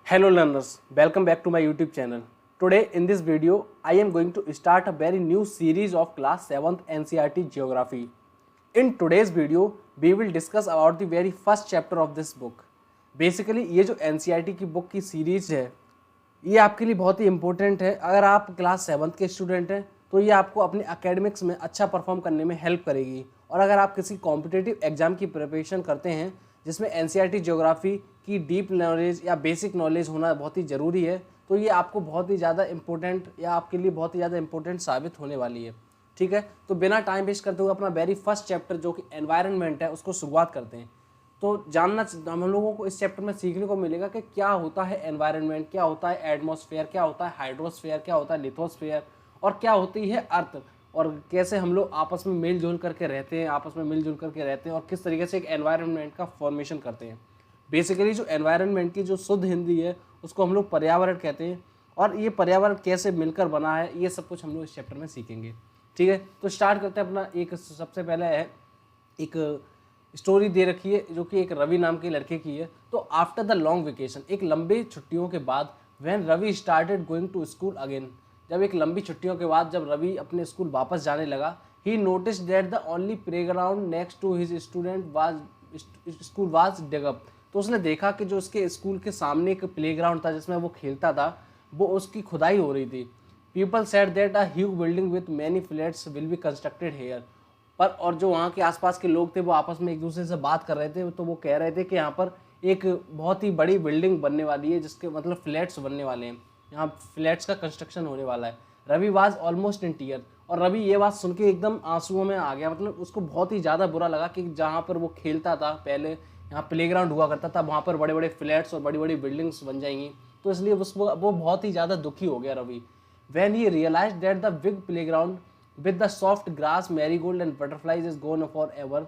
Hello learners, welcome back to my YouTube channel. Today in this video, I am going to start a very new series of class 7th NCERT Geography. In today's video, we will discuss about the very first chapter of this book. Basically ये जो NCERT की book की series है, ये आपके लिए बहुत ही important है। अगर आप क्लास 7th के स्टूडेंट हैं तो ये आपको अपने एकेडमिक्स में अच्छा परफॉर्म करने में हेल्प करेगी। और अगर आप किसी कॉम्पिटिटिव एग्जाम की प्रिपरेशन करते हैं जिसमें NCERT ज्योग्राफी की डीप नॉलेज या बेसिक नॉलेज होना बहुत ही ज़रूरी है, तो ये आपको बहुत ही ज़्यादा इंपॉर्टेंट या आपके लिए बहुत ही ज़्यादा इंपॉर्टेंट साबित होने वाली है। ठीक है, तो बिना टाइम वेस्ट करते हुए अपना वेरी फर्स्ट चैप्टर जो कि एनवायरनमेंट है उसको शुरुआत करते हैं। तो जानना हम लोगों को इस चैप्टर में सीखने को मिलेगा कि क्या होता है एनवायरनमेंट, क्या होता है एटमॉस्फेयर, क्या होता है हाइड्रोस्फेयर, क्या होता है लिथोस्फेयर और क्या होती है अर्थ, और कैसे हम लोग आपस में मिलजुल करके रहते हैं, और किस तरीके से एक एनवायरनमेंट का फॉर्मेशन करते हैं। बेसिकली जो एनवायरनमेंट की जो शुद्ध हिंदी है उसको हम लोग पर्यावरण कहते हैं, और ये पर्यावरण कैसे मिलकर बना है ये सब कुछ हम लोग इस चैप्टर में सीखेंगे। ठीक है, तो स्टार्ट करते हैं अपना। एक सबसे पहले है एक स्टोरी दे रखी है जो कि एक रवि नाम के लड़के की है। तो आफ्टर द लॉन्ग वेकेशन, एक लंबी छुट्टियों के बाद, when Ravi started going to school again, जब एक लंबी छुट्टियों के बाद जब रवि अपने स्कूल वापस जाने लगा, he notice that the only playground next to his school was dig up. तो उसने देखा कि जो उसके स्कूल के सामने एक प्लेग्राउंड था जिसमें वो खेलता था, वो उसकी खुदाई हो रही थी। People said that a huge building with many flats will be constructed here. पर और जो वहाँ के आसपास के लोग थे वो आपस में एक दूसरे से बात कर रहे थे, तो वो कह रहे थे कि यहाँ पर एक बहुत ही बड़ी बिल्डिंग बनने वाली है, जिसके मतलब फ्लैट्स बनने वाले हैं, यहाँ फ्लैट्स का कंस्ट्रक्शन होने वाला है। Ravi was almost in tear, और रवि ये बात सुन के एकदम आंसुओं में आ गया। मतलब उसको बहुत ही ज़्यादा बुरा लगा कि जहाँ पर वो खेलता था पहले, यहाँ प्लेग्राउंड हुआ करता था, वहाँ पर बड़े बड़े फ्लैट्स और बड़ी बड़ी बिल्डिंग्स बन जाएंगी। तो इसलिए उसको वो बहुत ही ज़्यादा दुखी हो गया Ravi. When he realise that the big playground with the soft grass, marigold and butterflies is gone forever.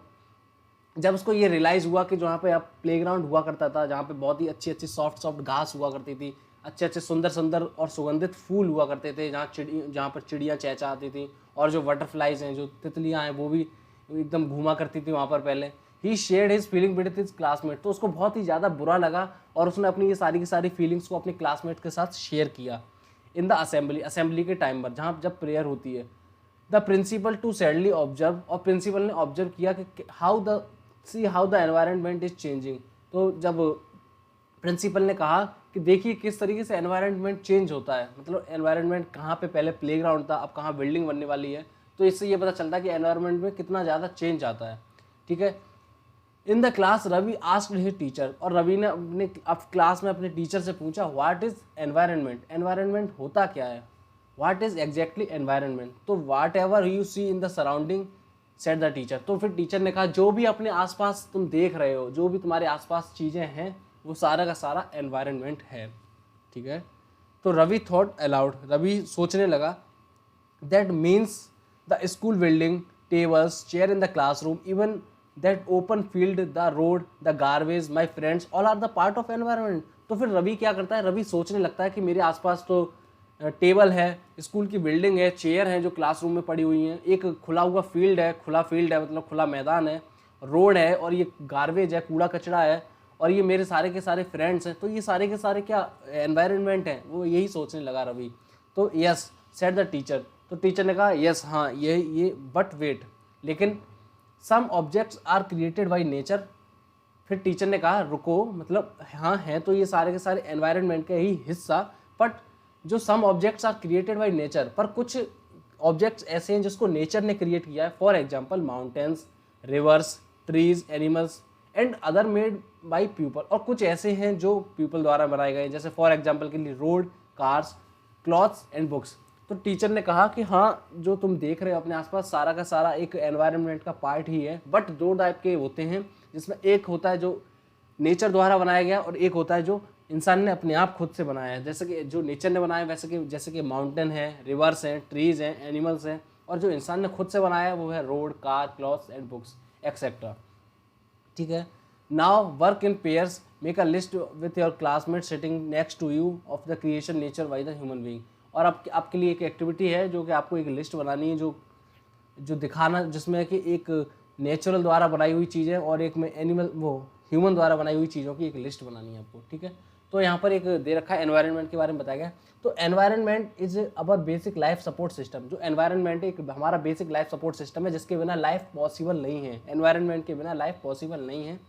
जब उसको ये रियलाइज़ हुआ कि जहाँ पे आप प्लेग्राउंड हुआ करता था, जहाँ पे बहुत ही अच्छी अच्छी सॉफ्ट घास हुआ करती थी, अच्छे अच्छे सुंदर सुंदर और सुगंधित फूल हुआ करते थे, जहाँ पर चिड़िया चहचहाती थी, और जो बटरफ्लाइज हैं, जो तितलियाँ हैं, वो भी एकदम घूमा करती थी वहाँ पर पहले। He shared his feeling with his classmate. तो उसको बहुत ही ज़्यादा बुरा लगा और उसने अपनी ये सारी की सारी फीलिंग्स को अपने क्लासमेट के साथ शेयर किया। इन द असेंबली के टाइम पर, जहाँ जब प्रेयर होती है, the principal to sadly observe, और प्रिंसिपल ने ऑब्जर्व किया कि how the environment is changing. तो जब प्रिंसिपल ने कहा कि देखिए किस तरीके से एनवायरनमेंट चेंज होता है, मतलब एनवायरनमेंट कहाँ पे पहले प्लेग्राउंड था, अब कहाँ बिल्डिंग बनने वाली है, तो इससे ये पता चलता है कि एनवायरनमेंट में कितना ज़्यादा चेंज आता है। ठीक है, in the class Ravi asked his teacher, और रवि ने अपने क्लास में अपने टीचर से पूछा, व्हाट इज एनवायरनमेंट, एनवायरनमेंट होता क्या है, व्हाट इज एग्जैक्टली एनवायरनमेंट। तो whatever you see in the surrounding said the teacher. तो फिर टीचर ने कहा जो भी अपने आसपास तुम देख रहे हो, जो भी तुम्हारे आसपास चीज़ें हैं, वो सारा का सारा एनवायरनमेंट है। ठीक है, तो रवि थॉट अलाउड, रवि सोचने लगा, that means the school building, tables, chair in the classroom, even that open field, the road, the garbage, my friends, all are the part of environment. तो फिर रवि क्या करता है, रवि सोचने लगता है कि मेरे आसपास तो टेबल है, स्कूल की बिल्डिंग है, चेयर है जो क्लासरूम में पड़ी हुई हैं, एक खुला हुआ फील्ड है, खुला फील्ड है मतलब खुला मैदान है, रोड है, और ये गार्बेज है, कूड़ा कचरा है, और ये मेरे सारे के सारे फ्रेंड्स हैं। तो ये सारे के सारे क्या एनवायरनमेंट है, वो यही सोचने लगा रवि। तो यस सेड द टीचर, तो टीचर ने कहा यस, हाँ ये बट वेट, लेकिन some objects are created by nature. फिर टीचर ने कहा रुको, मतलब हाँ हैं तो ये सारे के सारे एनवायरनमेंट का ही हिस्सा, बट जो some objects are created by nature, पर कुछ ऑब्जेक्ट्स ऐसे हैं जिसको नेचर ने क्रिएट किया है। For example mountains, reverse, trees, animals and other made by people, और कुछ ऐसे हैं जो पीपल द्वारा बनाए गए, जैसे फॉर एग्जाम्पल के लिए road, cars, clothes and books. तो टीचर ने कहा कि हाँ जो तुम देख रहे हो अपने आसपास सारा का सारा एक एनवायरनमेंट का पार्ट ही है, बट दो टाइप के होते हैं, जिसमें एक होता है जो नेचर द्वारा बनाया गया और एक होता है जो इंसान ने अपने आप खुद से बनाया है। जैसे कि जो नेचर ने बनाया है, जैसे कि माउंटेन है, रिवर्स हैं, ट्रीज हैं, एनिमल्स हैं, और जो इंसान ने खुद से बनाया है वो है road, car, clothes and books etcetera. ठीक है, now work in pairs, make a list with your classmate sitting next to you of the creation nature by the human being. और आपके लिए एक एक्टिविटी है जो कि आपको एक लिस्ट बनानी है, जो दिखाना, जिसमें कि एक नेचुरल द्वारा बनाई हुई चीज़ें और एक में एनिमल वो ह्यूमन द्वारा बनाई हुई चीज़ों की एक लिस्ट बनानी है आपको। ठीक है, तो यहाँ पर एक दे रखा है एनवायरनमेंट के बारे में बताया गया। तो environment is our basic life support system. जो एनवायरनमेंट एक हमारा बेसिक लाइफ सपोर्ट सिस्टम है, जिसके बिना लाइफ पॉसिबल नहीं है। एनवायरनमेंट के बिना लाइफ पॉसिबल नहीं है।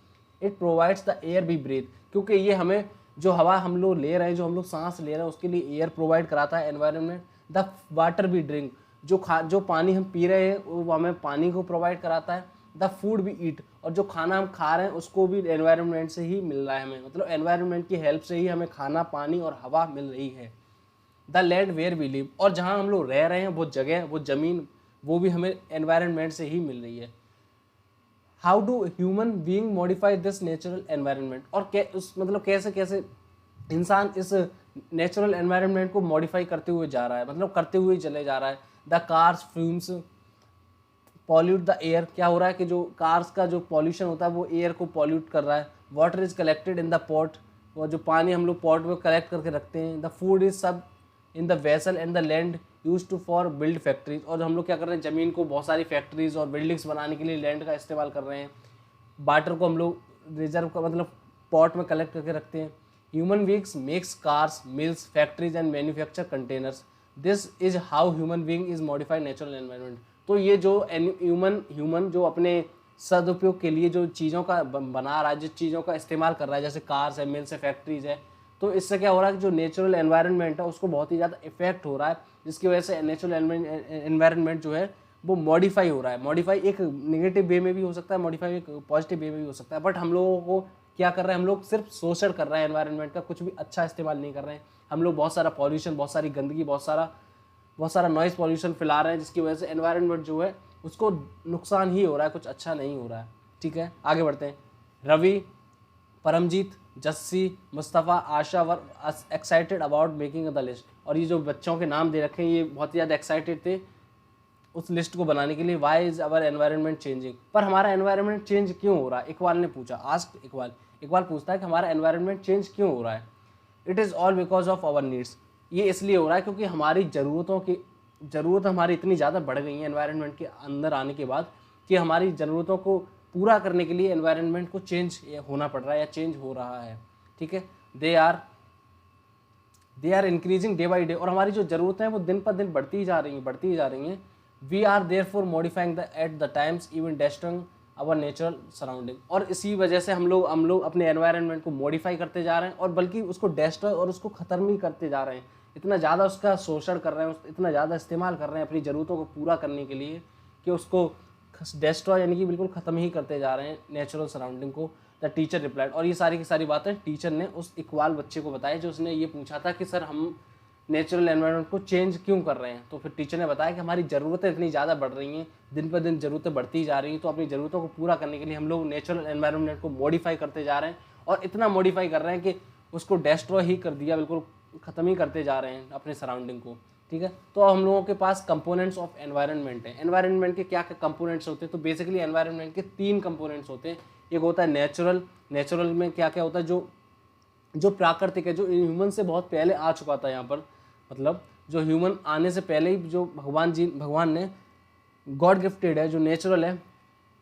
It provides the air we breathe, क्योंकि ये हमें जो हवा हम लोग ले रहे हैं, जो हम लोग सांस ले रहे हैं, उसके लिए एयर प्रोवाइड कराता है environment. The water we drink, जो पानी हम पी रहे हैं वो हमें पानी को प्रोवाइड कराता है। द फूड वी ईट, और जो खाना हम खा रहे हैं उसको भी एनवायरनमेंट से ही मिल रहा है हमें, मतलब एनवायरनमेंट की हेल्प से ही हमें खाना, पानी और हवा मिल रही है। The land where we live, और जहाँ हम लोग रह रहे हैं वो जगह, वो ज़मीन, वो भी हमें एनवायरनमेंट से ही मिल रही है। How do human being modify this natural environment, और मतलब कैसे कैसे इंसान इस नेचुरल एनवायरनमेंट को मॉडिफाई करते हुए जा रहा है, मतलब करते हुए चले जा रहा है। The cars fumes pollute the air, क्या हो रहा है कि जो कार्स का जो पॉल्यूशन होता है वो एयर को पॉल्यूट कर रहा है। Water is collected in the pot, वो जो पानी हम लोग पॉट में कलेक्ट करके रखते हैं। द फूड इज सब in the vessel and the land use to for build factories, और हम लोग क्या कर रहे हैं, ज़मीन को बहुत सारी फैक्ट्रीज और बिल्डिंग्स बनाने के लिए लैंड का इस्तेमाल कर रहे हैं। वाटर को हम लोग रिजर्व का मतलब पॉट में कलेक्ट करके रखते हैं। Human beings makes cars, mills, factories and manufacture containers. This is how human being is modified natural environment. तो ये जो ह्यूमन जो अपने सदुपयोग के लिए जो चीज़ों का बना रहा है, जिस चीज़ों का इस्तेमाल कर रहा है, जैसे कार्स है, मिल्स है, फैक्ट्रीज है, तो इससे क्या हो रहा है कि जो नेचुरल एनवायरनमेंट है उसको बहुत ही ज़्यादा इफेक्ट हो रहा है, जिसकी वजह से नेचुरल एनवायरनमेंट जो है वो मॉडिफाई हो रहा है। मॉडिफाई एक नेगेटिव वे में भी हो सकता है, मॉडिफाई एक पॉजिटिव वे में भी हो सकता है। बट हम लोगों को क्या कर रहे हैं, हम लोग सिर्फ शोषण कर रहे हैं एनवायरनमेंट का, कुछ भी अच्छा इस्तेमाल नहीं कर रहे हैं। हम लोग बहुत सारा पॉल्यूशन, बहुत सारी गंदगी, बहुत सारा नॉइज़ पॉल्यूशन फैला रहे हैं, जिसकी वजह से एनवायरनमेंट जो है उसको नुकसान ही हो रहा है, कुछ अच्छा नहीं हो रहा है। ठीक है, आगे बढ़ते हैं। Ravi, Paramjit, Jassi, Mustafa, Asha were excited about making the list, और ये जो बच्चों के नाम दे रखे हैं ये बहुत ही ज़्यादा एक्साइटेड थे उस लिस्ट को बनाने के लिए। Why is our environment changing, पर हमारा एनवायरनमेंट चेंज क्यों हो रहा है, इकबाल ने पूछा। आस्क इकबाल पूछता है कि हमारा एनवायरनमेंट चेंज क्यों हो रहा है। It is all because of our needs, ये इसलिए हो रहा है क्योंकि हमारी ज़रूरत हमारी इतनी ज़्यादा बढ़ गई है एनवायरनमेंट के अंदर आने के बाद, कि हमारी ज़रूरतों को पूरा करने के लिए एनवायरनमेंट को चेंज होना पड़ रहा है या चेंज हो रहा है। ठीक है, they are increasing day by day, और हमारी जो ज़रूरतें हैं वो दिन पर दिन बढ़ती ही जा रही हैं। We are there for modifying the at the times even destroying our natural surrounding, और इसी वजह से हम लोग अपने एनवायरनमेंट को मॉडिफाई करते जा रहे हैं, और बल्कि उसको डेस्ट्रॉय और उसको ख़त्म ही करते जा रहे हैं। इतना ज़्यादा उसका शोषण कर रहे हैं, इतना ज़्यादा इस्तेमाल कर रहे हैं अपनी ज़रूरतों को पूरा करने के लिए कि उसको डेस्ट्रॉय यानी कि बिल्कुल ख़त्म ही करते जा रहे हैं नेचुरल सराउंडिंग को। द टीचर रिप्लाइड, और ये सारी की सारी बातें टीचर ने उस इकबाल बच्चे को बताई जो उसने ये पूछा था कि सर हम नेचुरल एनवायरनमेंट को चेंज क्यों कर रहे हैं। तो फिर टीचर ने बताया कि हमारी ज़रूरतें इतनी ज़्यादा बढ़ रही हैं, दिन पर दिन ज़रूरतें बढ़ती जा रही हैं, तो अपनी ज़रूरतों को पूरा करने के लिए हम लोग नेचुरल एनवायरनमेंट को मॉडिफाई करते जा रहे हैं, और इतना मॉडिफाई कर रहे हैं कि उसको डेस्ट्रॉय ही कर दिया, बिल्कुल ख़त्म ही करते जा रहे हैं अपने सराउंडिंग को। ठीक है, तो हम लोगों के पास कंपोनेंट्स ऑफ एनवायरनमेंट है। एनवायरनमेंट के क्या क्या कंपोनेंट्स होते हैं, तो बेसिकली एनवायरनमेंट के 3 कंपोनेंट्स होते हैं। एक होता है नेचुरल में क्या क्या होता है, जो प्राकृतिक है, जो ह्यूमन से बहुत पहले आ चुका था यहाँ पर, मतलब जो ह्यूमन आने से पहले ही जो भगवान ने गॉड गिफ्टेड है, जो नेचुरल है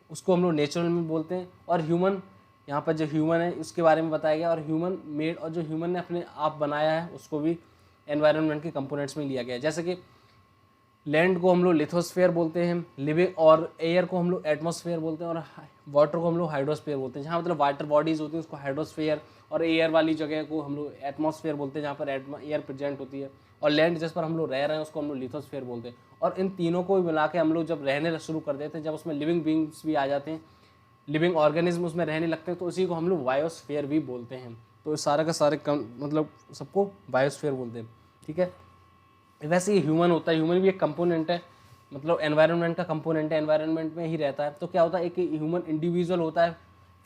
उसको हम लोग नेचुरल में बोलते हैं। और ह्यूमन, यहाँ पर जो ह्यूमन है उसके बारे में बताया गया, और ह्यूमन मेड, और जो ह्यूमन ने अपने आप बनाया है उसको भी एनवायरनमेंट के कंपोनेंट्स में लिया गया है। जैसे कि लैंड को हम लोग लिथोस्फेयर बोलते हैं, लिविंग, और एयर को हम लोग एटमॉस्फेयर बोलते हैं, और वाटर को हम लोग हाइड्रोस्फेयर बोलते हैं। जहाँ मतलब वाटर बॉडीज़ होती हैं उसको हाइड्रोस्फेयर, और एयर वाली जगह को हम लोग एटमॉस्फेयर बोलते हैं जहाँ पर एयर प्रेजेंट होती है, और लैंड जिस पर हम लोग रह रहे हैं उसको हम लोग लिथोस्फेयर बोलते हैं। और इन तीनों को मिला के हम लोग जब रहने शुरू कर देते हैं, जब उसमें लिविंग बींग्स भी आ जाते हैं, लिविंग ऑर्गेनिज्म उसमें रहने लगते हैं, तो उसी को हम लोग बायोस्फीयर भी बोलते हैं। तो सारा का सारे मतलब सबको बायोस्फीयर बोलते हैं। ठीक है, वैसे ही ह्यूमन होता है, ह्यूमन भी एक कंपोनेंट है, मतलब एनवायरनमेंट का कंपोनेंट है, एनवायरनमेंट में ही रहता है। तो क्या होता है, एक ह्यूमन इंडिविजुअल होता है,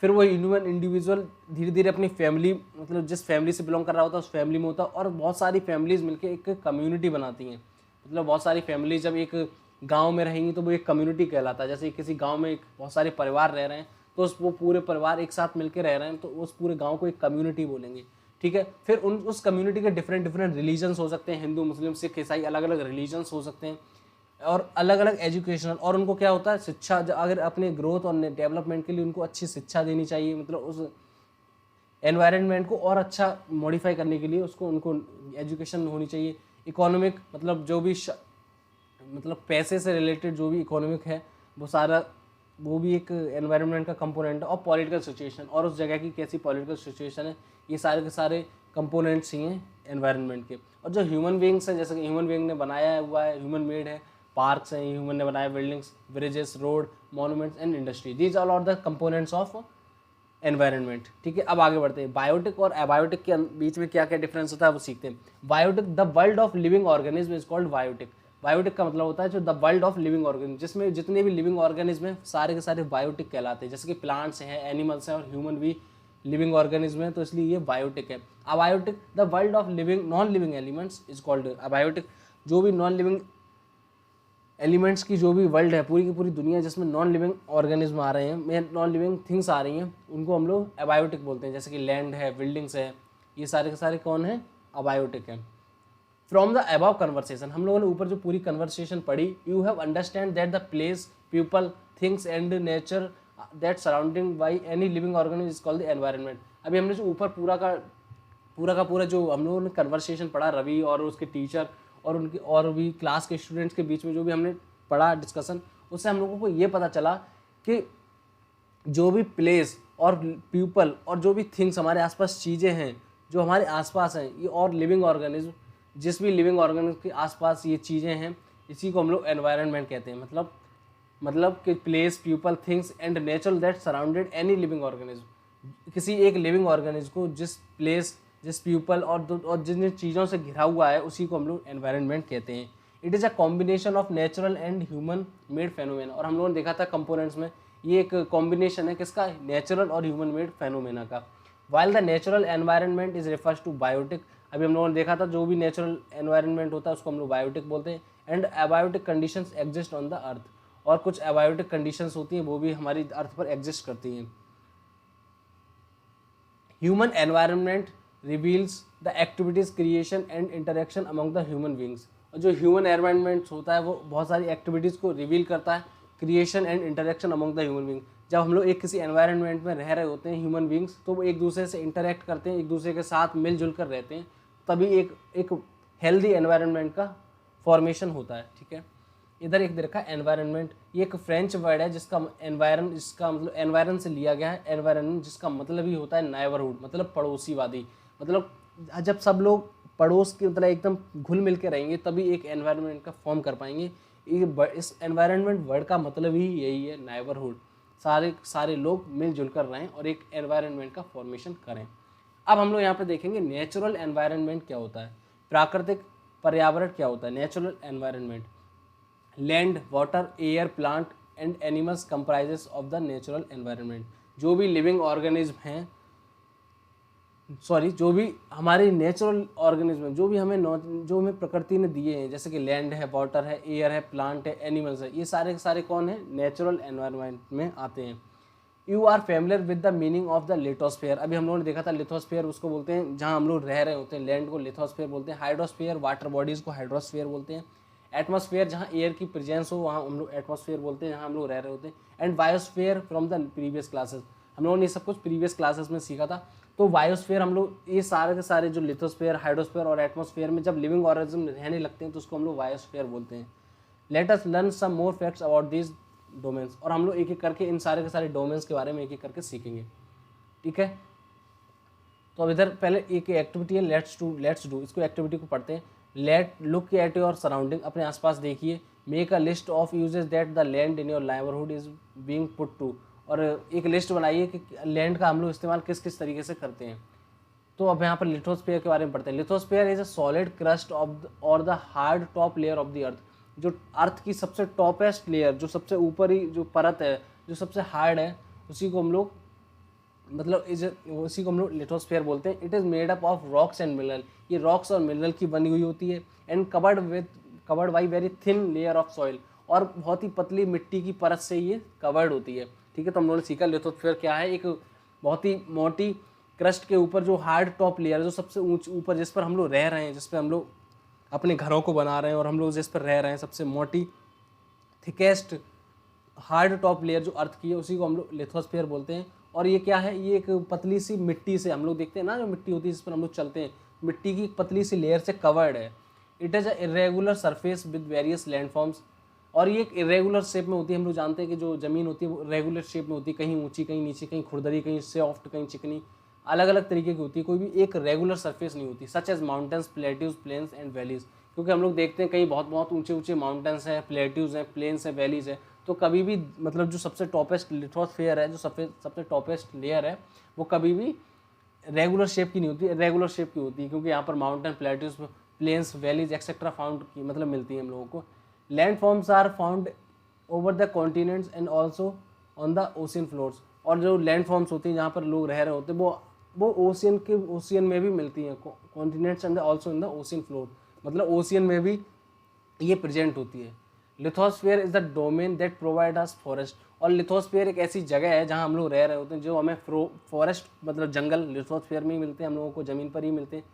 फिर वो ह्यूमन इंडिविजुअल धीरे धीरे अपनी फैमिली, मतलब जिस फैमिली से बिलोंग कर रहा होता है उस फैमिली में होता है, और बहुत सारी फैमिलीज मिलकर एक कम्युनिटी बनाती हैं। मतलब बहुत सारी फैमिली जब एक गांव में रहेंगी तो वो एक कम्युनिटी कहलाता है। जैसे किसी गांव में बहुत सारे परिवार रह रहे हैं, तो वो पूरे परिवार एक साथ मिलकर रह रहे हैं, तो उस पूरे गाँव को एक कम्युनिटी बोलेंगे। ठीक है, फिर उस कम्युनिटी के डिफरेंट रिलीजन्स हो सकते हैं, हिंदू, मुस्लिम, सिख, ईसाई, अलग अलग रिलीजन्स हो सकते हैं, और अलग अलग एजुकेशनल, और उनको क्या होता है शिक्षा, अगर अपने ग्रोथ और डेवलपमेंट के लिए उनको अच्छी शिक्षा देनी चाहिए, मतलब उस एनवायरनमेंट को और अच्छा मॉडिफाई करने के लिए उसको उनको एजुकेशन होनी चाहिए। इकोनॉमिक मतलब जो भी मतलब पैसे से रिलेटेड जो भी इकोनॉमिक है वो सारा वो भी एक एनवायरनमेंट का कंपोनेंट है। और पॉलिटिकल सिचुएशन और उस जगह की कैसी पॉलिटिकल सिचुएशन है, ये सारे के सारे कंपोनेंट्स ही हैं एनवायरनमेंट के। और जो ह्यूमन बीइंग्स हैं, जैसे कि ह्यूमन बीइंग ने बनाया हुआ है, ह्यूमन मेड है, पार्क्स हैं, ह्यूमन ने बनाया buildings, bridges, road, monuments and industry, these all are the components of environment. ठीक है, अब आगे बढ़ते हैं। बायोटिक और एबायोटिक के बीच में क्या क्या डिफरेंस होता है वो सीखते हैं। Biotic, the world of living organism is called biotic. Biotic का मतलब होता है जो the world of living organism, जिसमें जितने भी लिविंग ऑर्गेनिज्म हैं सारे के सारे बायोटिक कहलाते हैं। जैसे कि प्लांट्स हैं, एनिमल्स हैं और ह्यूमन भी लिविंग ऑर्गेनिज्म है, तो इसलिए ये बायोटिक है। Abiotic, the world of living non living elements is called abiotic. जो भी नॉन लिविंग एलिमेंट्स की जो भी वर्ल्ड है, पूरी की पूरी दुनिया जिसमें नॉन लिविंग ऑर्गेनिज्म आ रहे हैं, नॉन लिविंग थिंग्स आ रही हैं, उनको हम लोग अबायोटिक बोलते हैं। जैसे कि लैंड है, बिल्डिंग्स है, ये सारे के सारे कौन है, अबायोटिक है। फ्रॉम द अबव कन्वर्सेशन, हम लोगों ने ऊपर जो पूरी कन्वर्सेशन पढ़ी, you have understand that the place, people, things and nature that surrounding by any living organism is called the environment. अभी हमने जो ऊपर पूरा का पूरा जो हम लोगों ने कन्वर्सेशन पढ़ा, रवि और उसके टीचर और उनके और भी क्लास के स्टूडेंट्स के बीच में जो भी हमने पढ़ा डिस्कशन, उससे हम लोगों को ये पता चला कि जो भी प्लेस और पीपल और जो भी थिंग्स हमारे आसपास चीज़ें हैं जो हमारे आसपास हैं, ये और लिविंग ऑर्गेनिज्म, जिस भी लिविंग ऑर्गेनिज्म के आसपास ये चीज़ें हैं, इसी को हम लोग एनवायरनमेंट कहते हैं। मतलब कि place, people, things and nature that surrounded any living organism. किसी एक लिविंग ऑर्गेनिज्म को जिस प्लेस, जिस पीपल और जिन चीज़ों से घिरा हुआ है, उसी को हम लोग एनवायरनमेंट कहते हैं। It is a combination of natural and human made phenomena. और हम लोगों ने देखा था कंपोनेंट्स में, ये एक कॉम्बिनेशन है किसका, नेचुरल और ह्यूमन मेड फेनोमेना का। While the natural environment is refers to biotic, अभी हम लोगों ने देखा था जो भी नेचुरल एनवायरनमेंट होता है उसको हम लोग बायोटिक बोलते हैं। And abiotic conditions exist on the earth, और कुछ अबायोटिक कंडीशंस होती हैं वो भी हमारी अर्थ पर एग्जिस्ट करती हैं। Human environment reveals the activities, creation and interaction among the human beings. और जो ह्यूमन एनवायरनमेंट होता है वो बहुत सारी एक्टिविटीज़ को रिवील करता है, creation and interaction among the human being. जब हम लोग एक किसी एनवायरनमेंट में रह रहे होते हैं ह्यूमन बींग्स, तो वो एक दूसरे से इंटरेक्ट करते हैं, एक दूसरे के साथ मिलजुल कर रहते हैं, तभी एक हेल्दी एनवायरनमेंट का फॉर्मेशन होता है। ठीक है, इधर एक देखा एनवायरनमेंट, ये एक फ्रेंच वर्ड है जिसका मतलब एनवायरन से लिया गया है। एनवायरन जिसका मतलब ही होता है नेबरहुड, मतलब पड़ोसीवादी। मतलब जब सब लोग पड़ोस के मतलब एकदम घुल मिल के रहेंगे तभी एक एनवायरनमेंट का फॉर्म कर पाएंगे। इस एनवायरनमेंट वर्ड का मतलब ही यही है, नेबरहुड। सारे लोग मिलजुल कर रहें और एक एनवायरनमेंट का फॉर्मेशन करें। अब हम लोग यहाँ पे देखेंगे नेचुरल एनवायरनमेंट क्या होता है, प्राकृतिक पर्यावरण क्या होता है। Natural environment, land, water, air, plant and animals comprises of the natural environment. जो भी लिविंग ऑर्गेनिज्म हैं, जो भी हमारे नेचुरल ऑर्गेनिज्म हैं, जो हमें प्रकृति ने दिए हैं, जैसे कि लैंड है, वाटर है, एयर है, प्लांट है, एनिमल्स है, ये सारे के सारे कौन है, नेचुरल एनवायरनमेंट में आते हैं। You are familiar with the meaning of the lithosphere. अभी हम लोगों ने देखा था लिथोस्फीयर उसको बोलते हैं जहाँ हम लोग रह रहे होते हैं, लैंड को लिथोस्फीयर बोलते हैं। हाइड्रोस्फीयर, वाटर बॉडीज़ को हाइड्रोस्फीयर बोलते हैं। एटमॉस्फेयर, जहाँ एयर की प्रेजेंस हो वहाँ हम लोग एटमॉस्फेयर बोलते हैं, जहाँ हम लोग रह रहे होते हैं। And biosphere from the previous classes, हम लोगों ने ये सब कुछ प्रीवियस क्लासेस में सीखा था। तो बायोस्फीयर हम लोग ये सारे के सारे जो लिथोस्फीयर, हाइड्रोस्फीयर और एटमॉस्फेयर में जब लिविंग ऑर्गेनिज्म रहने लगते हैं तो उसको हम लोग बायोस्फीयर बोलते हैं। Let us learn some more facts about these domains. और हम लोग एक एक करके इन सारे के सारे डोमेन्स के बारे में एक एक करके सीखेंगे। ठीक है, तो अब इधर पहले एक एक्टिविटी है लेट्स डू, इसको एक्टिविटी को पढ़ते हैं। Let look at your surrounding, अपने आसपास देखिए। Make a list of uses that the land in your neighbourhood is being put to, और एक लिस्ट बनाइए कि लैंड का हम लोग इस्तेमाल किस किस तरीके से करते हैं। तो अब यहाँ पर लिथोस्फीयर के बारे में पढ़ते हैं। Lithosphere is a solid crust of और the hard top layer of the earth. जो अर्थ की सबसे टॉपेस्ट लेयर, जो सबसे ऊपरी जो परत है, जो सबसे हार्ड है, उसी को हम लोग लिथोस्फीयर बोलते हैं। It is made up of rocks and mineral, ये रॉक्स और मिनरल की बनी हुई होती है। And covered by very thin layer of soil, और बहुत ही पतली मिट्टी की परत से ये कवर्ड होती है। ठीक है, तो हम लोगों ने सीखा लिथोस्फीयर क्या है, एक बहुत ही मोटी क्रस्ट के ऊपर जो हार्ड टॉप लेयर, जो सबसे ऊपर जिस पर हम लोग रह रहे हैं, जिस पर हम लोग अपने घरों को बना रहे हैं और हम लोग जिस पर रह रहे हैं, सबसे मोटी थिकेस्ट हार्ड टॉप लेयर जो अर्थ की है, उसी को हम लोग लिथोस्फीयर बोलते हैं। और ये क्या है, ये एक पतली सी मिट्टी से, हम लोग देखते हैं ना जो मिट्टी होती है जिस पर हम लोग चलते हैं, मिट्टी की एक पतली सी लेयर से कवर्ड है। It is a irregular surface with various landforms, और ये एक इरेगुलर शेप में होती है। हम लोग जानते हैं कि जो ज़मीन होती है वो रेगुलर शेप में होती है, कहीं ऊंची कहीं नीची, कहीं खुरदरी कहीं सॉफ्ट कहीं चिकनी, अलग अलग तरीके की होती है, कोई भी एक रेगुलर सरफेस नहीं होती। Such as mountains, plateaus, plains and valleys, क्योंकि हम लोग देखते हैं कहीं बहुत बहुत ऊंचे ऊंचे माउंटेन्स हैं, प्लेट्यूज हैं, प्लेन्स हैं, वैलीज है, तो कभी भी मतलब जो सबसे टॉपेस्ट लिथोस्फीयर है, जो सबसे टॉपेस्ट लेयर है, वो कभी भी रेगुलर शेप की नहीं होती, रेगुलर शेप की होती है, क्योंकि यहाँ पर mountain, plateaus, plains, valleys etcetera found की मतलब मिलती है हम लोगों को। Land forms are found over the continents and also on the ocean floors, और जो लैंड फॉर्म्स होती हैं जहाँ पर लोग रह रहे होते हैं वो ओशियन में भी मिलती हैं, continents and also in the ocean floor, मतलब ओशियन में भी ये प्रेजेंट होती है। Lithosphere is the domain that provide us forest, और लिथोस्फीयर एक ऐसी जगह है जहाँ हम लोग रह रहे होते हैं, जो हमें फॉरेस्ट मतलब जंगल लिथोस्फीयर में ही मिलते हैं, हम लोगों को ज़मीन पर ही मिलते हैं।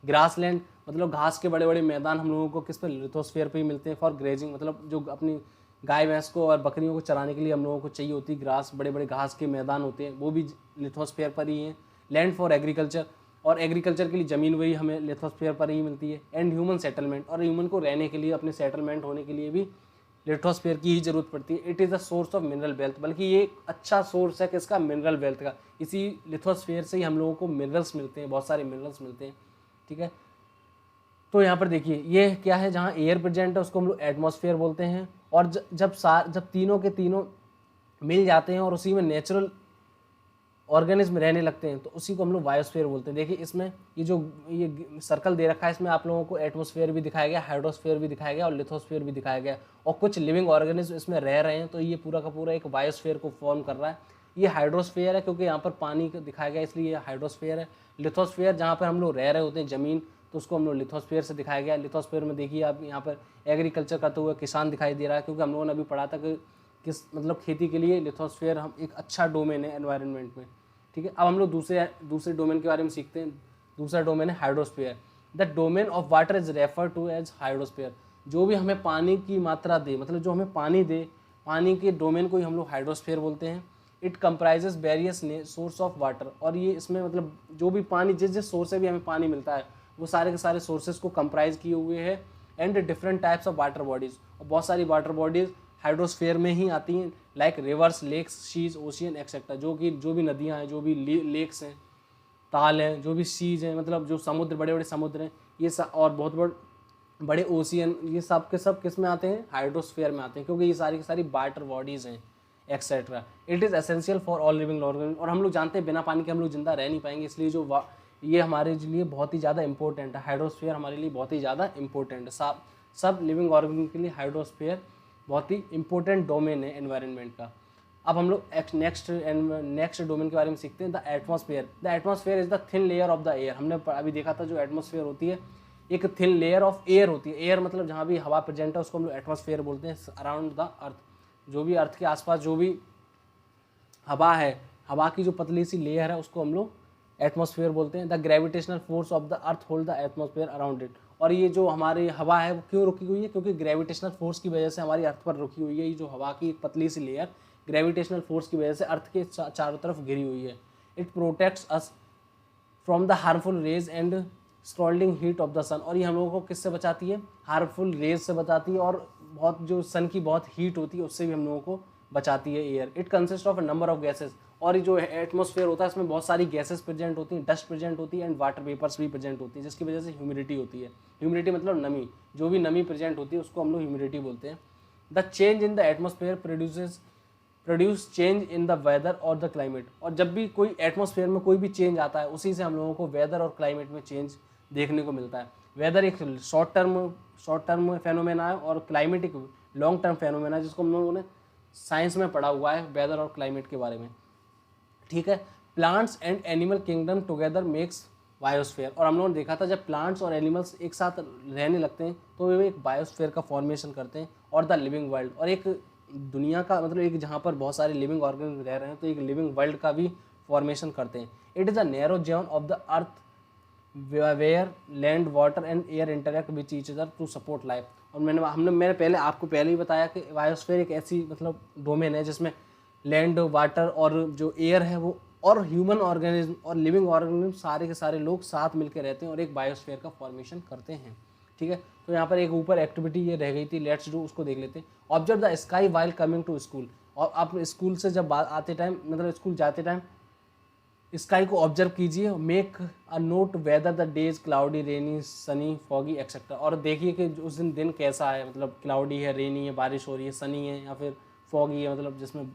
ग्रासलैंड मतलब घास के बड़े बड़े मैदान हम लोगों को किस पर, लिथोस्फीयर पर ही मिलते हैं। फॉर ग्रेजिंग मतलब जो अपनी गाय भैंस को और बकरियों को चराने के लिए हम लोगों को चाहिए होती है ग्रास, बड़े बड़े घास के मैदान होते हैं, वो भी लिथोस्फीयर पर ही हैं। लैंड फॉर एग्रीकल्चर, और एग्रीकल्चर के लिए ज़मीन वही हमें लिथोस्फीयर पर ही मिलती है। एंड ह्यूमन सेटलमेंट, और ह्यूमन को रहने के लिए, अपने सेटलमेंट होने के लिए भी लिथोस्फीयर की ही जरूरत पड़ती है। It is the source of mineral wealth, बल्कि ये एक अच्छा सोर्स है किसका, मिनरल वेल्थ का। इसी लिथोस्फीयर से ही हम लोगों को मिनरल्स मिलते हैं, बहुत सारे मिनरल्स मिलते हैं, ठीक है। तो यहाँ पर देखिए ये क्या है, जहाँ एयर प्रेजेंट है उसको हम लोग एटमॉस्फेयर बोलते हैं, और जब तीनों के तीनों मिल जाते हैं और उसी में नेचुरल ऑर्गेनिज्म रहने लगते हैं, तो उसी को हम लोग बायोस्फीयर बोलते हैं। देखिए इसमें ये सर्कल दे रखा है, इसमें आप लोगों को एटमॉस्फेयर भी दिखाया गया, हाइड्रोस्फीयर भी दिखाया गया और लिथोस्फीयर भी दिखाया गया, और कुछ लिविंग ऑर्गेनिज्म इसमें रह रहे हैं, तो ये पूरा का पूरा एक बायोस्फीयर को फॉर्म कर रहा है। ये हाइड्रोस्फीयर है क्योंकि यहाँ पर पानी को दिखाया गया, इसलिए ये हाइड्रोस्फीयर है। लिथोस्फीयर जहाँ पर हम लोग रह रहे होते हैं ज़मीन, तो उसको हम लोग लिथोस्फीयर से दिखाया गया। लिथोस्फीयर में देखिए आप यहाँ पर एग्रीकल्चर करते हुए किसान दिखाई दे रहा है, क्योंकि हम लोगों ने अभी पढ़ा था कि किस मतलब खेती के लिए लिथोस्फीयर हम एक अच्छा डोमेन है एनवायरनमेंट में, ठीक है। अब हम लोग दूसरे डोमेन के बारे में सीखते हैं। दूसरा डोमेन है hydrosphere. The domain of water is refer to as hydrosphere, जो भी हमें पानी की मात्रा दे, मतलब जो हमें पानी दे, पानी के डोमेन को ही हम लोग हाइड्रोस्फीयर बोलते हैं। It comprises various source of water, और ये इसमें मतलब जो भी पानी, जिस सोर्स से भी हमें पानी मिलता है, वो सारे के सारे सोर्सेज को कंप्राइज किए हुए हैं। And different types of water bodies, और बहुत सारी वाटर बॉडीज हाइड्रोस्फीयर में ही आती हैं, like rivers, lakes, seas, ocean etcetera, जो भी नदियाँ हैं, जो भी लेक्स हैं, ताल हैं, जो भी सीज हैं, मतलब जो समुद्र, बड़े बड़े समुद्र हैं, ये सब, और बहुत बड़े ओशियन, ये सब के सब किस में आते हैं, हाइड्रोस्फीयर में आते हैं, क्योंकि ये सारी की सारी वाटर बॉडीज़ हैं etcetera. It is essential for all living organism, और हम लोग जानते हैं बिना पानी के हम लोग जिंदा रह नहीं पाएंगे, इसलिए ये हमारे लिए बहुत ही ज़्यादा इंपॉर्टेंट है। हाइड्रोस्फीयर हमारे लिए बहुत ही ज़्यादा इंपॉर्टेंट है। सब लिविंग ऑर्गेनिज्म के लिए हाइड्रोस्फीयर बहुत ही इंपॉर्टेंट डोमेन है एनवायरनमेंट का। अब हम लोग नेक्स्ट डोमेन के बारे में सीखते हैं, the atmosphere. The atmosphere is the thin layer of the air. हमने अभी देखा था जो एटमॉस्फेयर होती है एक थिन लेयर ऑफ एयर होती है। एयर मतलब जहाँ भी हवा प्रेजेंट है उसको हम लोग एटमॉस्फेयर बोलते हैं। अराउंड द अर्थ, जो भी अर्थ के आसपास जो भी हवा है, हवा की जो पतली सी लेयर है उसको हम लोग एटमॉस्फेयर बोलते हैं। The gravitational force of the earth hold the atmosphere around it. और ये जो हमारी हवा है वो क्यों रुकी हुई है, क्योंकि ग्रेविटेशनल फोर्स की वजह से हमारी अर्थ पर रुकी हुई है। ये जो हवा की पतली सी लेयर ग्रेविटेशनल फोर्स की वजह से अर्थ के चारों तरफ घिरी हुई है। It protects us from the harmful rays and scalding heat of the sun. और ये हम लोगों को किससे बचाती है, हार्मफुल रेज से बचाती है, और बहुत जो सन की बहुत हीट होती है उससे भी हम लोगों को बचाती है air. It consist of a number of gases. और ये जो एटमॉस्फेयर होता है इसमें बहुत सारी गैसेस प्रेजेंट होती हैं, डस्ट प्रेजेंट होती है एंड वाटर वेपर्स भी प्रेजेंट होती है, जिसकी वजह से ह्यूमिडिटी होती है। ह्यूमिडिटी मतलब नमी, जो भी नमी प्रेजेंट होती है उसको हम लोग ह्यूमिडिटी बोलते हैं। The change in the atmosphere produce change in the weather और द क्लाइमेट। और जब भी कोई एटमॉस्फेयर में कोई भी चेंज आता है उसी से हम लोगों को वेदर और क्लाइमेट में चेंज देखने को मिलता है। वेदर एक शॉर्ट टर्म फेनोमेना है और क्लाइमेट एक लॉन्ग टर्म फेनोमेना है, जिसको हम लोगों ने साइंस में पढ़ा हुआ है वेदर और क्लाइमेट के बारे में, ठीक है। Plants and animal kingdom together makes biosphere. और हम लोगों ने देखा था जब प्लांट्स और एनिमल्स एक साथ रहने लगते हैं तो वे एक बायोस्फीयर का फॉर्मेशन करते हैं। और द लिविंग वर्ल्ड, और एक दुनिया का मतलब एक जहाँ पर बहुत सारे लिविंग ऑर्गेनिज्म रह रहे हैं तो एक लिविंग वर्ल्ड का भी फॉर्मेशन करते हैं। It is a narrow zone of the earth where land, water and air interact with each other to support life. और मैंने आपको पहले ही बताया कि बायोस्फीयर एक ऐसी मतलब डोमेन है जिसमें लैंड, वाटर और जो एयर है वो और ह्यूमन ऑर्गेनिज्म और लिविंग ऑर्गेनिज्म सारे के सारे लोग साथ मिलकर रहते हैं और एक बायोस्फीयर का फॉर्मेशन करते हैं। ठीक है, तो यहाँ पर एक ऊपर एक्टिविटी ये रह गई थी, लेट्स डू, उसको देख लेते हैं। Observe the sky while coming to school. और आप स्कूल से जब आते टाइम, मतलब स्कूल जाते टाइम स्काई को ऑब्जर्व कीजिए। Make a note whether the days cloudy, rainy, Sunny, foggy etcetera. और देखिए कि उस दिन कैसा है, मतलब क्लाउडी है, रेनी है, बारिश हो रही है, सनी है, या फिर फॉगी है, मतलब जिसमें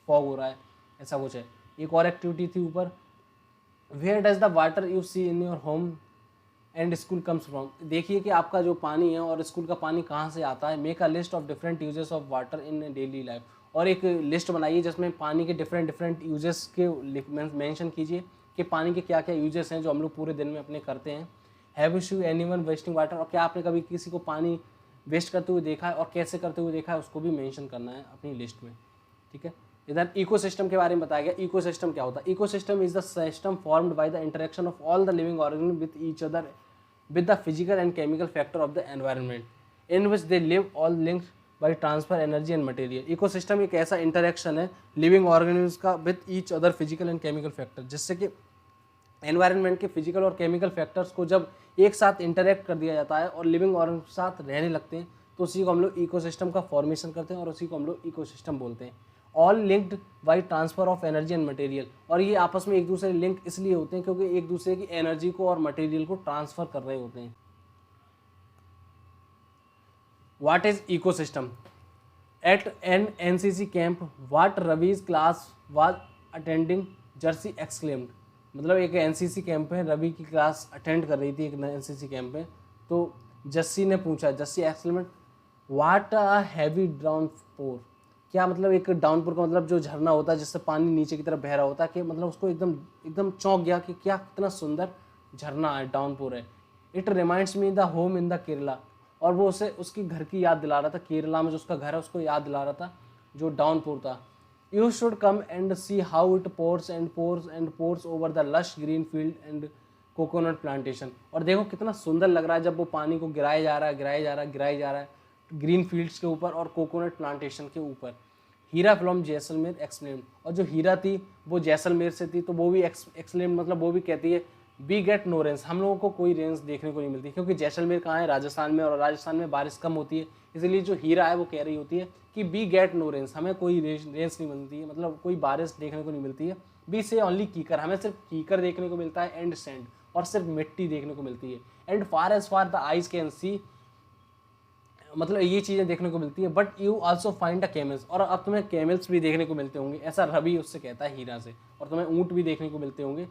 फॉग हो रहा है, ऐसा कुछ है। एक और एक्टिविटी थी ऊपर, where does the water you see in your home and school comes from. देखिए कि आपका जो पानी है और स्कूल का पानी कहाँ से आता है। Make a list of different uses of water in daily life. और एक लिस्ट बनाइए जिसमें पानी के डिफरेंट यूजेस के मेंशन कीजिए कि पानी के क्या क्या यूजेस हैं जो हम लोग पूरे दिन में अपने करते हैं। Have you anyone wasting water. और क्या आपने कभी किसी को पानी वेस्ट करते हुए देखा है और कैसे करते हुए देखा है, उसको भी मेंशन करना है अपनी लिस्ट में। ठीक है, इधर इकोसिस्टम के बारे में बताया गया। इकोसिस्टम क्या होता है? Ecosystem is the system formed by the interaction of all the living organism with each other with the physical and chemical factor of the environment in which they live, all linked by transfer energy and material। Ecosystem एक ऐसा interaction है living organism का with each other physical and chemical factor, जिससे कि environment के physical और chemical factors को जब एक साथ इंटरेक्ट कर दिया जाता है और लिविंग ऑर्गेनिज्म के साथ रहने लगते हैं, तो उसी को हम लोग इकोसिस्टम का फॉर्मेशन करते हैं और उसी को हम लोग इकोसिस्टम बोलते हैं। All linked by transfer of energy and material. और ये आपस में एक दूसरे लिंक इसलिए होते हैं क्योंकि एक दूसरे की एनर्जी को और मटेरियल को ट्रांसफर कर रहे होते हैं। What is ecosystem? At an NCC camp what Ravi's class was attending, Jersey exclaimed. मतलब एक एनसीसी कैंप है, रवि की क्लास अटेंड कर रही थी एक एनसीसी कैंप में, तो जस्सी ने पूछा, Jassi exclaimed what a heavy downpour. क्या मतलब एक डाउनपुर का मतलब जो झरना होता है जिससे पानी नीचे की तरफ बह रहा होता है, कि मतलब उसको एकदम चौंक गया कि क्या कितना सुंदर झरना है, डाउनपुर है। It reminds me the home in the Kerala. और वो उसे उसकी घर की याद दिला रहा था, केरला में जो उसका घर है उसको याद दिला रहा था जो डाउनपुर था। You should come and see how it pores and pores and pores over the lush green field and coconut plantation. और देखो कितना सुंदर लग रहा है जब वो पानी को गिराया जा रहा है ग्रीन फील्ड्स के ऊपर और कोकोनट प्लांटेशन के ऊपर। हीरा फ्रॉम जैसलमेर एक्सप्लेन। और जो हीरा थी वो जैसलमेर से थी, तो वो भी एक्सप्लेन मतलब वो भी कहती है वी गेट नो रेंज, हम लोगों को कोई रेंज देखने को नहीं मिलती, क्योंकि जैसलमेर कहाँ है? राजस्थान में, और राजस्थान में बारिश कम होती है। इसलिए जो हीरा है वो कह रही होती है कि वी गेट नो रेंज, हमें कोई रेंज नहीं मिलती है, मतलब कोई बारिश देखने को नहीं मिलती है। बी से ओनली कीकर, हमें सिर्फ कीकर देखने को मिलता है, एंड सैंड, और सिर्फ मिट्टी देखने को मिलती है। And far as far the eyes can see, मतलब ये चीज़ें देखने को मिलती है। But you also find a camels, और अब तुम्हें कैमल्स भी देखने को मिलते होंगे, ऐसा रवि उससे कहता है हीरा से। और तुम्हें ऊँट भी देखने को मिलते होंगे,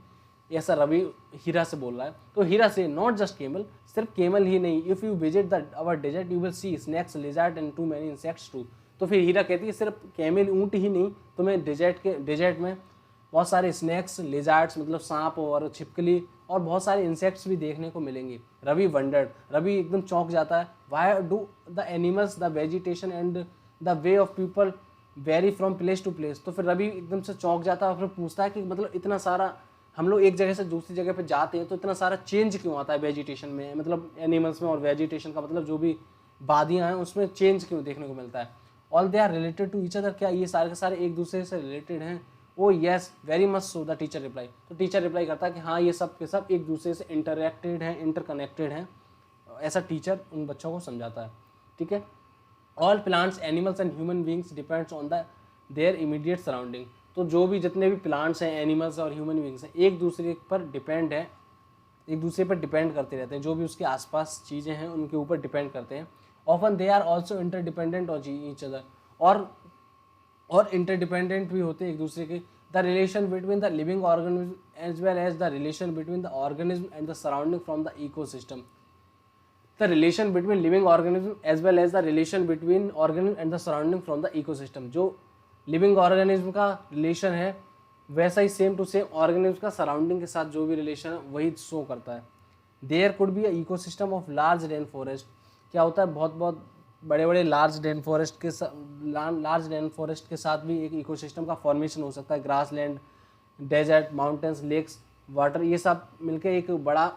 ऐसा रवि हीरा से बोल रहा है। तो हीरा से नॉट जस्ट केमल, सिर्फ केमल ही नहीं, if you visit the our desert you will see snacks, lizard and too many insects too. तो फिर हीरा कहती है सिर्फ कैमल ऊँट ही नहीं, तुम्हें डेजर्ट में बहुत सारे स्नैक्स, लिजर्ट्स मतलब सांप और छिपकली, और बहुत सारे इंसेक्ट्स भी देखने को मिलेंगे। रवि वंडर्ड, रवि एकदम चौंक जाता है। Why do the animals, the vegetation and the way of people vary from place to place. तो फिर रवि एकदम से चौंक जाता है और फिर पूछता है कि मतलब इतना सारा हम लोग एक जगह से दूसरी जगह पे जाते हैं तो इतना सारा चेंज क्यों आता है वेजिटेशन में, मतलब एनिमल्स में, और वेजिटेशन का मतलब जो भी वादियाँ हैं उसमें चेंज क्यों देखने को मिलता है। All they are related to each other, क्या ये सारे के सारे एक दूसरे से रिलेटेड हैं? ओ yes very much so, the teacher reply. तो टीचर रिप्लाई करता है कि हाँ ये सब के सब एक दूसरे से इंटरएक्टेड हैं, इंटरकनेक्टेड हैं, ऐसा टीचर उन बच्चों को समझाता है। ठीक है, all plants, animals and human beings depends on the their immediate surrounding. तो जो भी जितने भी प्लांट्स हैं, एनिमल्स और ह्यूमन बींग्स हैं, एक दूसरे पर डिपेंड है, एक दूसरे पर डिपेंड करते रहते हैं, जो भी उसके आसपास चीज़ें हैं उनके ऊपर डिपेंड करते हैं। Often they are also interdependent on each other, और इंटरडिपेंडेंट भी होते हैं एक दूसरे के। The relation between the living organism as well as the relation between the organism and the surrounding from the ecosystem. The relation between living organism as well as the relation between organism and the surrounding from the ecosystem. जो living organism का relation है वैसा ही same to same organism का surrounding के साथ जो भी रिलेशन है वही शो करता है। There could be a ecosystem of large rain forest. क्या होता है, बहुत बहुत बड़े बड़े लार्ज रेन फॉरेस्ट के साथ भी एक इकोसिस्टम का फॉर्मेशन हो सकता है। Grass land, desert, mountains, lakes, water, ये सब मिलकर एक बड़ा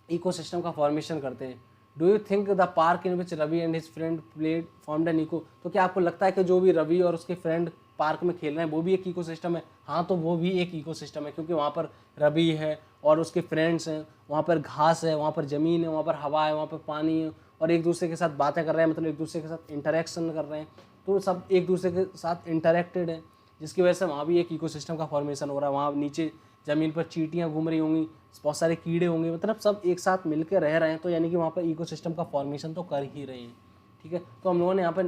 इकोसिस्टम का फॉर्मेशन करते हैं। Do you think the park in which Ravi and his friend played formed an eco. तो क्या आपको लगता है कि जो भी रवि और उसके फ्रेंड पार्क में खेल रहे हैं वो भी एक इकोसिस्टम है। हाँ, तो वो भी एक इकोसिस्टम है क्योंकि वहाँ पर रवि है और उसके फ्रेंड्स हैं, वहाँ पर घास है, वहाँ पर ज़मीन है, वहाँ पर हवा है, वहाँ पर पानी है, और एक दूसरे के साथ बातें कर रहे हैं, मतलब एक दूसरे के साथ इंटरेक्शन कर रहे हैं, तो सब एक दूसरे के साथ इंटरेक्टेड है, जिसकी वजह से वहाँ भी एक इकोसिस्टम का फॉर्मेशन हो रहा है। वहाँ नीचे ज़मीन पर चींटियाँ घूम रही होंगी, बहुत सारे कीड़े होंगे, मतलब सब एक साथ मिलकर रह रहे हैं, तो यानी कि वहाँ पर इकोसिस्टम का फॉर्मेशन तो कर ही रहे हैं। ठीक है, तो हम लोगों ने यहाँ पर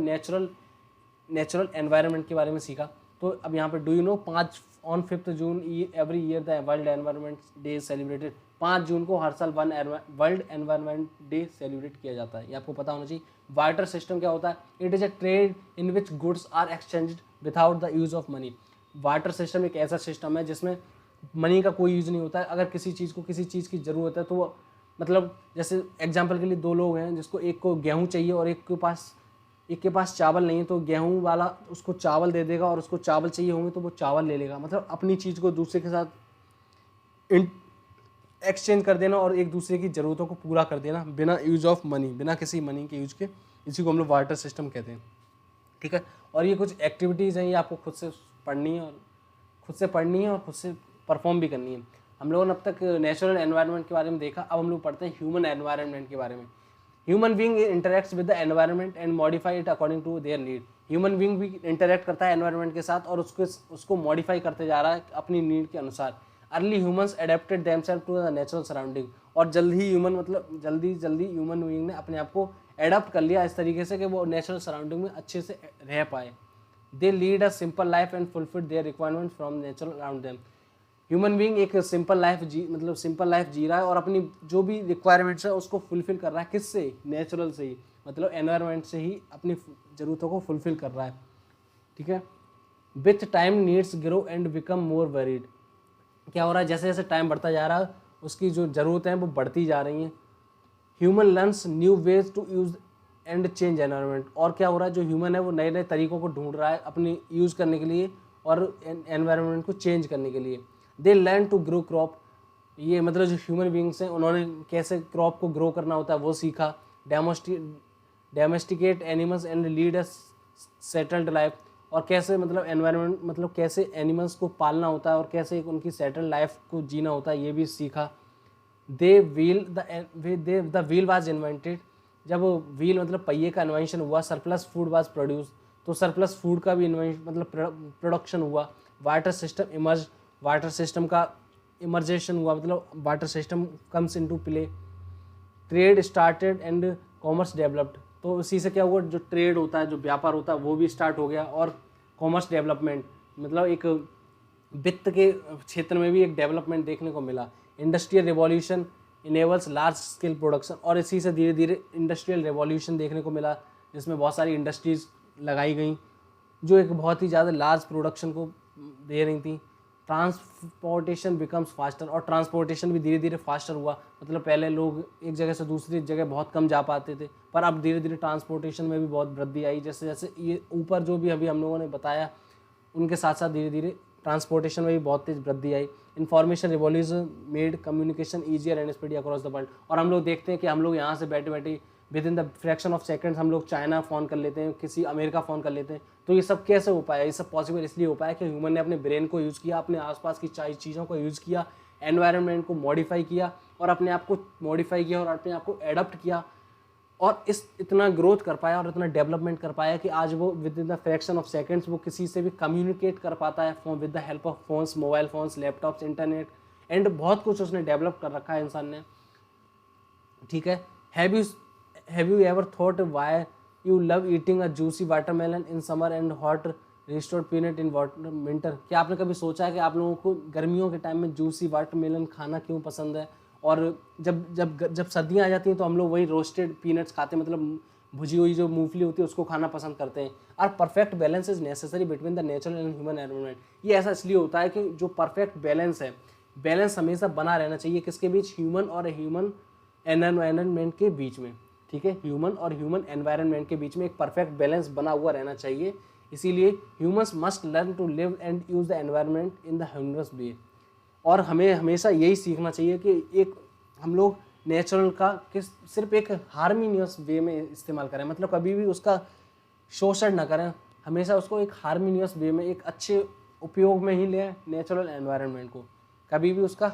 नेचुरल एनवायरनमेंट के बारे में सीखा। तो अब यहाँ पर do you know 5 June every year the world environment day celebrated. 5 जून को हर साल वर्ल्ड एनवायरनमेंट डे सेलिब्रेट किया जाता है, ये आपको पता होना चाहिए। बार्टर सिस्टम क्या होता है? It is a trade in which goods are exchanged without the use of money. Barter system एक ऐसा सिस्टम है जिसमें मनी का कोई यूज़ नहीं होता है। अगर किसी चीज़ को किसी चीज़ की ज़रूरत है तो वो, मतलब जैसे एग्जांपल के लिए 2 लोग हैं, जिसको एक को गेहूँ चाहिए और एक के पास चावल नहीं है, तो गेहूँ वाला उसको चावल दे देगा, और उसको चावल चाहिए होंगे तो वो चावल ले लेगा। मतलब अपनी चीज़ को दूसरे के साथ एक्सचेंज कर देना और एक दूसरे की ज़रूरतों को पूरा कर देना बिना यूज ऑफ मनी, बिना किसी मनी के यूज के, इसी को हम लोग बार्टर सिस्टम कहते हैं। ठीक है, और ये कुछ एक्टिविटीज़ हैं, ये आपको खुद से पढ़नी है और खुद से परफॉर्म भी करनी है। हम लोगों ने अब तक नेचुरल एनवायरनमेंट के बारे में देखा, अब हम लोग पढ़ते हैं ह्यूमन एनवायरनमेंट के बारे में। Human being interacts with the environment and modify it according to their need. Human being भी इंटरेक्ट करता है एनवायरनमेंट के साथ और उसको मॉडिफाई करते जा रहा है अपनी नीड के अनुसार। Early humans adapted themselves to the natural surrounding, और जल्दी ह्यूमन बीइंग ने अपने आप को एडाप्ट कर लिया इस तरीके से कि वो नेचुरल सराउंडिंग में अच्छे से रह पाए। They lead a simple life and fulfil their requirement from natural around them. Human being एक सिंपल लाइफ जी रहा है और अपनी जो भी रिक्वायरमेंट्स है उसको फुलफिल कर रहा है। किससे? नेचुरल से ही, मतलब एनवायरनमेंट से ही अपनी ज़रूरतों को फुलफिल कर रहा है। ठीक है, with time needs grow and become more varied. क्या हो रहा है? जैसे जैसे टाइम बढ़ता जा रहा है उसकी जो ज़रूरतें हैं वो बढ़ती जा रही हैं। Human learns new ways to use and change environment. और क्या हो रहा है? जो ह्यूमन है वो नए नए तरीक़ों को ढूंढ रहा है अपनी यूज़ करने के लिए और एनवायरनमेंट को चेंज करने के लिए। They learn to grow crop. ये मतलब जो ह्यूमन बींग्स हैं उन्होंने कैसे क्रॉप को ग्रो करना होता है वो सीखा। Domesticate animals and lead a settled life. और कैसे मतलब एनवायरनमेंट, मतलब कैसे एनिमल्स को पालना होता है और कैसे उनकी सेटल्ड लाइफ को जीना होता है ये भी सीखा। The wheel was invented. जब व्हील मतलब पहिए का इन्वेंशन हुआ, सरप्लस फूड वाज प्रोड्यूस, तो सरप्लस फूड का भी मतलब प्रोडक्शन हुआ। Water system emerge, water system का इमर्जेशन हुआ, मतलब water system comes into play. Trade started and commerce developed. तो इसी से क्या हुआ? जो ट्रेड होता है, जो व्यापार होता है वो भी स्टार्ट हो गया, और कॉमर्स डेवलपमेंट, मतलब एक वित्त के क्षेत्र में भी एक डेवलपमेंट देखने को मिला। Industrial revolution enables large scale production. और इसी से धीरे धीरे इंडस्ट्रियल रिवॉल्यूशन देखने को मिला, जिसमें बहुत सारी इंडस्ट्रीज़ लगाई गई जो एक बहुत ही ज़्यादा लार्ज प्रोडक्शन को दे रही थी। Transportation becomes faster. और ट्रांसपोर्टेशन भी धीरे धीरे फास्टर हुआ। मतलब पहले लोग एक जगह से दूसरी जगह बहुत कम जा पाते थे, पर अब धीरे धीरे ट्रांसपोर्टेशन में भी बहुत वृद्धि आई। जैसे जैसे ये ऊपर जो भी अभी हम लोगों ने बताया उनके साथ साथ धीरे धीरे ट्रांसपोर्टेशन में भी बहुत तेज वृद्धि आई। Information revolution made communication easier and speedy across the world. और हम लोग देखते हैं कि हम लोग यहाँ से बैठे बैठे with in the fraction of seconds हम लोग चाइना फ़ोन कर लेते हैं, किसी अमेरिका फ़ोन कर लेते हैं। तो ये सब कैसे हो पाया? ये सब पॉसिबल इसलिए हो पाया कि ह्यूमन ने अपने ब्रेन को यूज़ किया, अपने आसपास की चीज़ों को यूज़ किया, एनवायरनमेंट को मॉडिफाई किया और अपने आप को मॉडिफाई किया और अपने आप को एडप्ट किया, और इतना ग्रोथ कर पाया और इतना डेवलपमेंट कर पाया कि आज वो with in the fraction of seconds वो किसी से भी कम्युनिकेट कर पाता है phone with the help of phones, mobile phones, laptops, internet and बहुत कुछ उसने डेवलप कर रखा है इंसान ने। ठीक है, have you ever thought why you love eating a juicy watermelon in summer and hot restored peanut in winter. क्या आपने कभी सोचा है कि आप लोगों को गर्मियों के टाइम में जूसी वाटरमेलन खाना क्यों पसंद है, और जब सर्दियाँ आ जाती हैं तो हम लोग वही रोस्टेड पीनट्स खाते हैं, मतलब भुजी हुई जो मूंगफली होती है उसको खाना पसंद करते हैं। और perfect balance is necessary between the natural and human environment. ये ऐसा इसलिए होता है कि जो परफेक्ट बैलेंस है, बैलेंस हमेशा बना रहना चाहिए किसके बीच? ह्यूमन और ह्यूमन एनवायरनमेंट के बीच में। ठीक है, ह्यूमन और ह्यूमन एनवायरनमेंट के बीच में एक परफेक्ट बैलेंस बना हुआ रहना चाहिए। इसीलिए humans must learn to live and use the environment in the humans way. और हमें हमेशा यही सीखना चाहिए कि एक हम लोग नेचुरल का सिर्फ एक हार्मोनियस वे में इस्तेमाल करें, मतलब कभी भी उसका शोषण ना करें। हमेशा उसको एक हारमोनियस वे में, एक अच्छे उपयोग में ही लें नेचुरल एनवायरनमेंट को, कभी भी उसका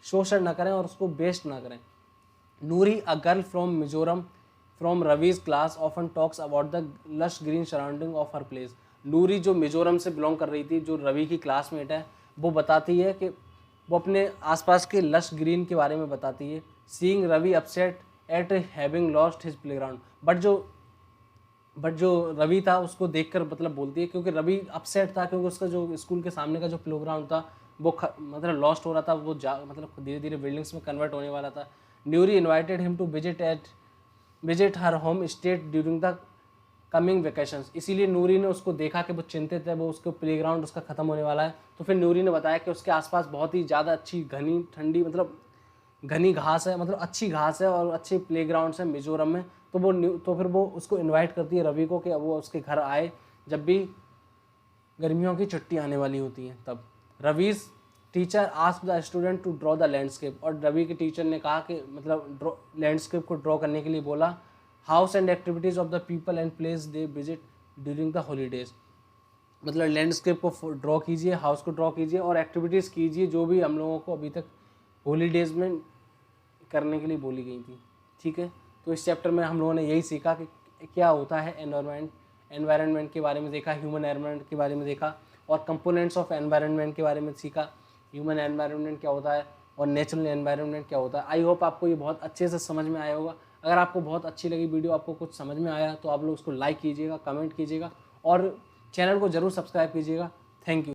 शोषण ना करें और उसको वेस्ट ना करें। Noori, a girl from Mizoram from Ravi's class, often talks about the lush green surrounding of her place. Noori जो मिजोरम से बिलोंग कर रही थी, जो रवि की क्लासमेट है, वो बताती है कि वो अपने आसपास के लश ग्रीन के बारे में बताती है। Seeing Ravi upset at having lost his playground, but जो रवि था उसको देखकर मतलब बोलती है, क्योंकि रवि अपसेट था क्योंकि उसका जो स्कूल के सामने का जो प्लेग्राउंड था वो मतलब लॉस्ट हो रहा था, वो मतलब धीरे धीरे बिल्डिंग्स में कन्वर्ट होने वाला था। Noori invited him to visit her home state during the coming vacations. इसीलिए नूरी ने उसको देखा कि वो चिंतित है, वो उसको प्लेग्राउंड उसका ख़त्म होने वाला है, तो फिर नूरी ने बताया कि उसके आसपास बहुत ही ज़्यादा अच्छी घनी ठंडी मतलब घनी घास है, मतलब अच्छी घास है और अच्छे प्लेग्राउंड्स हैं मिजोरम में। तो फिर वो उसको इनवाइट करती है रवि को कि वो उसके घर आए जब भी गर्मियों की छुट्टी आने वाली होती हैं तब। Ravi's teacher ask the student to draw the landscape, और रवि के टीचर ने कहा कि मतलब लैंडस्केप को ड्रॉ करने के लिए बोला। House and activities of the people and place they visit during the holidays, मतलब लैंडस्केप को ड्रॉ कीजिए, हाउस को ड्रॉ कीजिए और एक्टिविटीज़ कीजिए जो भी हम लोगों को अभी तक हॉलीडेज़ में करने के लिए बोली गई थी। ठीक है, तो इस चैप्टर में हम लोगों ने यही सीखा कि क्या होता है एनवायरनमेंट के बारे में देखा, ह्यूमन एनवायरनमेंट के बारे में देखा, और कंपोनेंट्स ऑफ एनवायरनमेंट के बारे में सीखा, ह्यूमन एनवायरनमेंट क्या होता है और नेचुरल एनवायरनमेंट क्या होता है। आई होप आपको ये बहुत अच्छे से समझ में आया होगा। अगर आपको बहुत अच्छी लगी वीडियो, आपको कुछ समझ में आया, तो आप लोग उसको लाइक कीजिएगा, कमेंट कीजिएगा और चैनल को ज़रूर सब्सक्राइब कीजिएगा। Thank you.